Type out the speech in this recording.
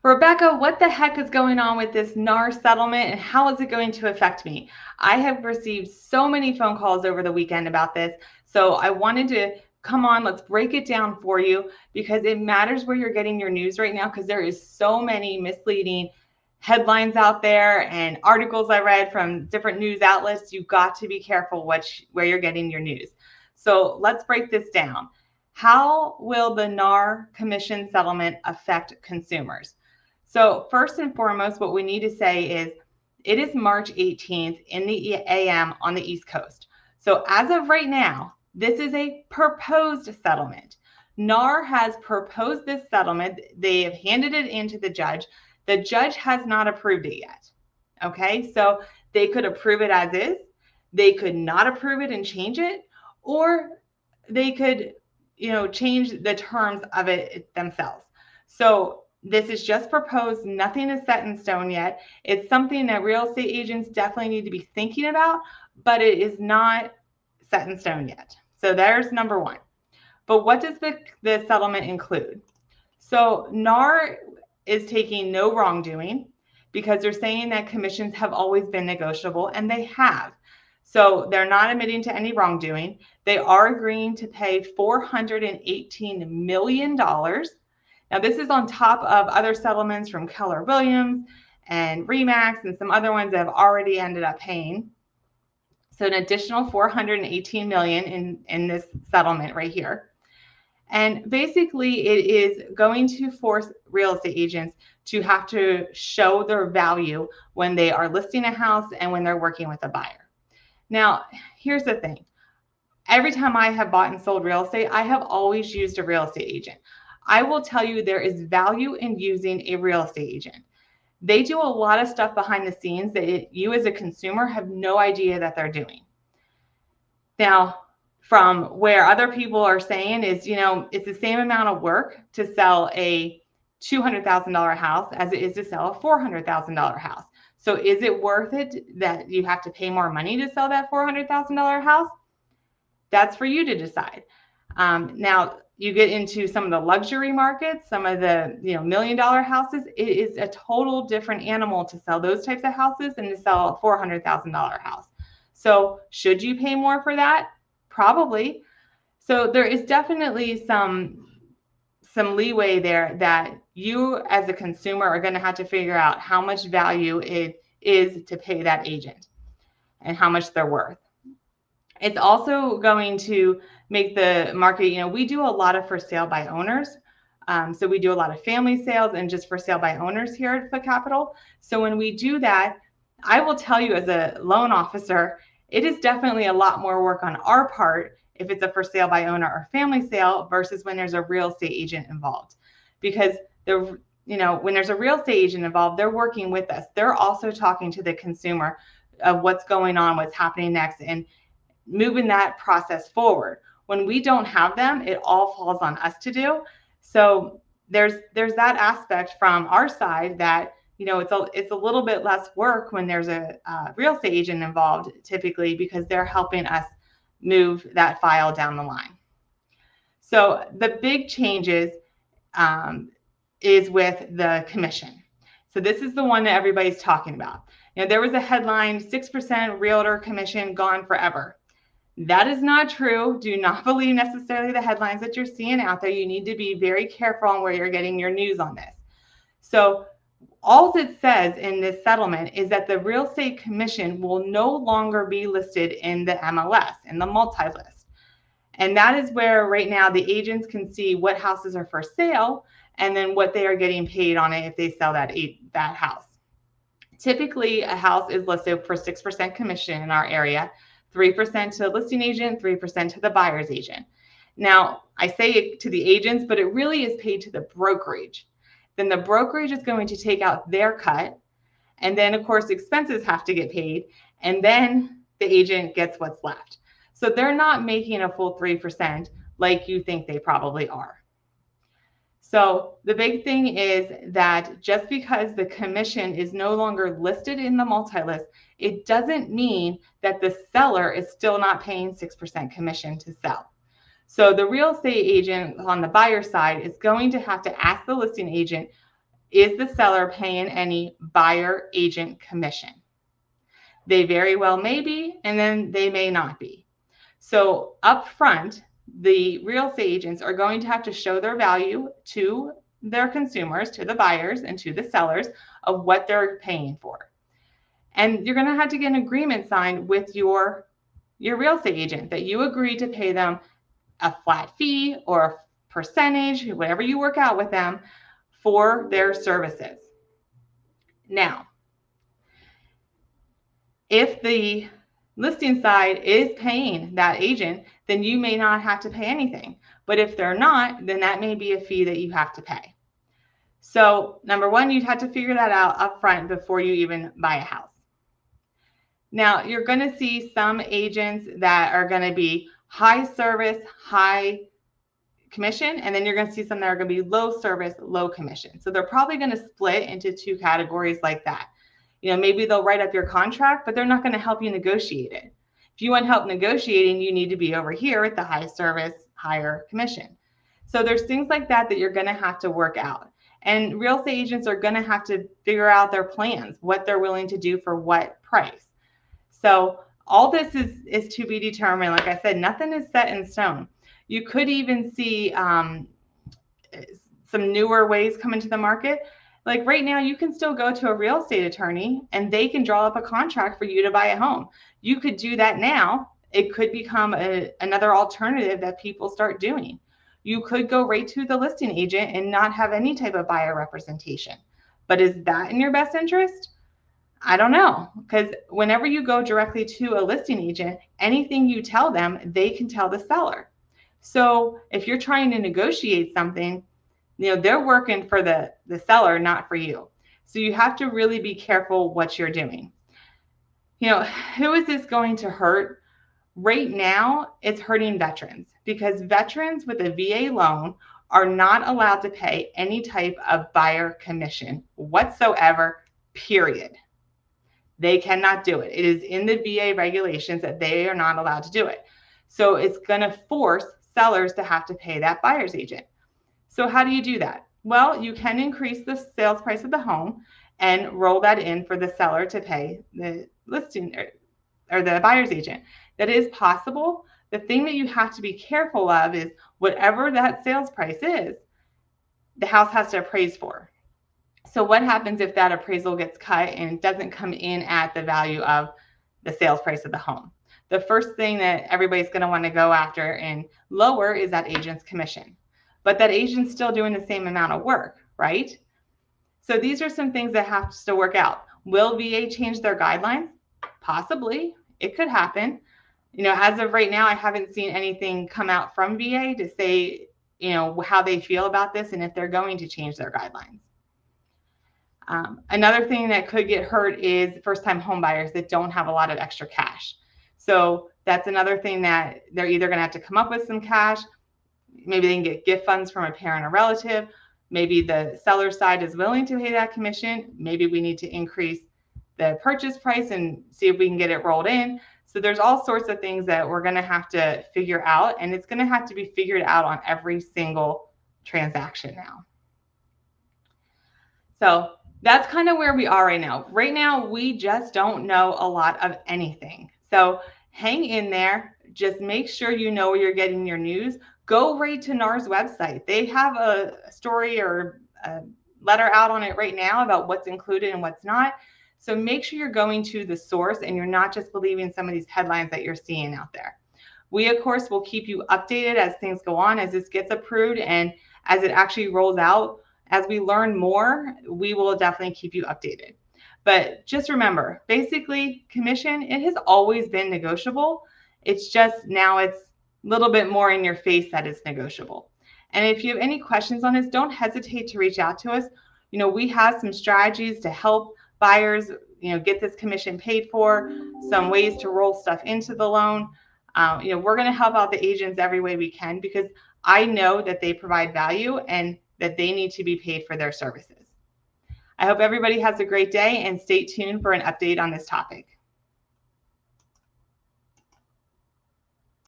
Rebecca, what the heck is going on with this NAR settlement and how is it going to affect me? I have received so many phone calls over the weekend about this, so I wanted to come on, let's break it down for you because it matters where you're getting your news right now because there is so many misleading headlines out there and articles I read from different news outlets. You've got to be careful where you're getting your news. So let's break this down. How will the NAR commission settlement affect consumers? So first and foremost, what we need to say is it is March 18th in the AM on the East Coast. So as of right now, this is a proposed settlement. NAR has proposed this settlement. They have handed it in to the judge. The judge has not approved it yet. Okay, so they could approve it as is. They could not approve it and change it, or they could, change the terms of it themselves. So this is just proposed. Nothing is set in stone yet. It's something that real estate agents definitely need to be thinking about, but it is not set in stone yet. So there's number one. But what does the settlement include? So NAR is taking no wrongdoing because they're saying that commissions have always been negotiable, and they have. So they're not admitting to any wrongdoing. They are agreeing to pay $418 million. Now, this is on top of other settlements from Keller Williams and Remax and some other ones that have already ended up paying. So an additional $418 million in this settlement right here. And basically, it is going to force real estate agents to have to show their value when they are listing a house and when they're working with a buyer. Now, here's the thing. Every time I have bought and sold real estate, I have always used a real estate agent. I will tell you there is value in using a real estate agent. They do a lot of stuff behind the scenes that you as a consumer have no idea that they're doing. Now, from where other people are saying is, it's the same amount of work to sell a $200,000 house as it is to sell a $400,000 house. So is it worth it that you have to pay more money to sell that $400,000 house? That's for you to decide. Now, you get into some of the luxury markets, some of the $1 million houses. It is a total different animal to sell those types of houses than to sell a $400,000 house. So should you pay more for that? Probably. So there is definitely some leeway there that you as a consumer are going to have to figure out how much value it is to pay that agent and how much they're worth. It's also going to make the market, we do a lot of for sale by owners. So we do a lot of family sales and just for sale by owners here at Foot Capital. So when we do that, I will tell you as a loan officer, it is definitely a lot more work on our part if it's a for sale by owner or family sale versus when there's a real estate agent involved. Because when there's a real estate agent involved, they're working with us. They're also talking to the consumer of what's going on, what's happening next, and moving that process forward. When we don't have them, it all falls on us to do. So there's that aspect from our side that it's a little bit less work when there's a real estate agent involved, typically because they're helping us move that file down the line. So the big changes is with the commission. So this is the one that everybody's talking about. There was a headline, 6% realtor commission gone forever. That is not true. Do not believe necessarily the headlines that you're seeing out there. You need to be very careful on where you're getting your news on this. So all it says in this settlement is that the real estate commission will no longer be listed in the MLS, in the multi-list. And that is where right now the agents can see what houses are for sale and then what they are getting paid on it if they sell that house. Typically, a house is listed for 6% commission in our area, 3% to the listing agent, 3% to the buyer's agent. Now, I say it to the agents, but it really is paid to the brokerage. Then the brokerage is going to take out their cut. And then, of course, expenses have to get paid. And then the agent gets what's left. So they're not making a full 3% like you think they probably are. So the big thing is that just because the commission is no longer listed in the multi-list, it doesn't mean that the seller is still not paying 6% commission to sell. So the real estate agent on the buyer side is going to have to ask the listing agent, is the seller paying any buyer agent commission? They very well may be, and then they may not be. So up front, the real estate agents are going to have to show their value to their consumers, to the buyers and to the sellers of what they're paying for. And you're going to have to get an agreement signed with your real estate agent that you agree to pay them a flat fee or a percentage, whatever you work out with them, for their services. Now, if the listing side is paying that agent, then you may not have to pay anything. But if they're not, then that may be a fee that you have to pay. So number one, you'd have to figure that out up front before you even buy a house. Now, you're going to see some agents that are going to be high service, high commission, and then you're going to see some that are going to be low service, low commission. So they're probably going to split into two categories like that. Maybe they'll write up your contract, but they're not going to help you negotiate it. If you want help negotiating, you need to be over here at the high service, higher commission. So there's things like that that you're going to have to work out. And real estate agents are going to have to figure out their plans, what they're willing to do for what price. So all this is to be determined. Like I said, nothing is set in stone. You could even see some newer ways come into the market. Like right now, you can still go to a real estate attorney and they can draw up a contract for you to buy a home. You could do that now. It could become another alternative that people start doing. You could go right to the listing agent and not have any type of buyer representation. But is that in your best interest? I don't know, because whenever you go directly to a listing agent, anything you tell them, they can tell the seller. So if you're trying to negotiate something, they're working for the seller, not for you. So you have to really be careful what you're doing. Who is this going to hurt? Right now, it's hurting veterans because veterans with a VA loan are not allowed to pay any type of buyer commission whatsoever, period. They cannot do it. It is in the VA regulations that they are not allowed to do it. So it's going to force sellers to have to pay that buyer's agent. So how do you do that? Well, you can increase the sales price of the home and roll that in for the seller to pay the listing or the buyer's agent. That is possible. The thing that you have to be careful of is whatever that sales price is, the house has to appraise for. So what happens if that appraisal gets cut and it doesn't come in at the value of the sales price of the home? The first thing that everybody's going to want to go after and lower is that agent's commission. But that agent's still doing the same amount of work, right? So these are some things that have to work out. Will VA change their guidelines? Possibly. It could happen. As of right now, I haven't seen anything come out from VA to say, how they feel about this and if they're going to change their guidelines. Another thing that could get hurt is first-time home buyers that don't have a lot of extra cash. So that's another thing that they're either going to have to come up with some cash. Maybe they can get gift funds from a parent or relative. Maybe the seller side is willing to pay that commission. Maybe we need to increase the purchase price and see if we can get it rolled in. So there's all sorts of things that we're going to have to figure out, and it's going to have to be figured out on every single transaction now. So that's kind of where we are right now. Right now, we just don't know a lot of anything. So hang in there. Just make sure you know where you're getting your news. Go right to NAR's website. They have a story or a letter out on it right now about what's included and what's not. So make sure you're going to the source and you're not just believing some of these headlines that you're seeing out there. We, of course, will keep you updated as things go on, as this gets approved and as it actually rolls out. As we learn more, we will definitely keep you updated. But just remember, basically, commission, it has always been negotiable. It's just now it's a little bit more in your face that it's negotiable. And if you have any questions on this, don't hesitate to reach out to us. We have some strategies to help buyers, get this commission paid for, some ways to roll stuff into the loan. We're going to help out the agents every way we can because I know that they provide value and that they need to be paid for their services. I hope everybody has a great day and stay tuned for an update on this topic.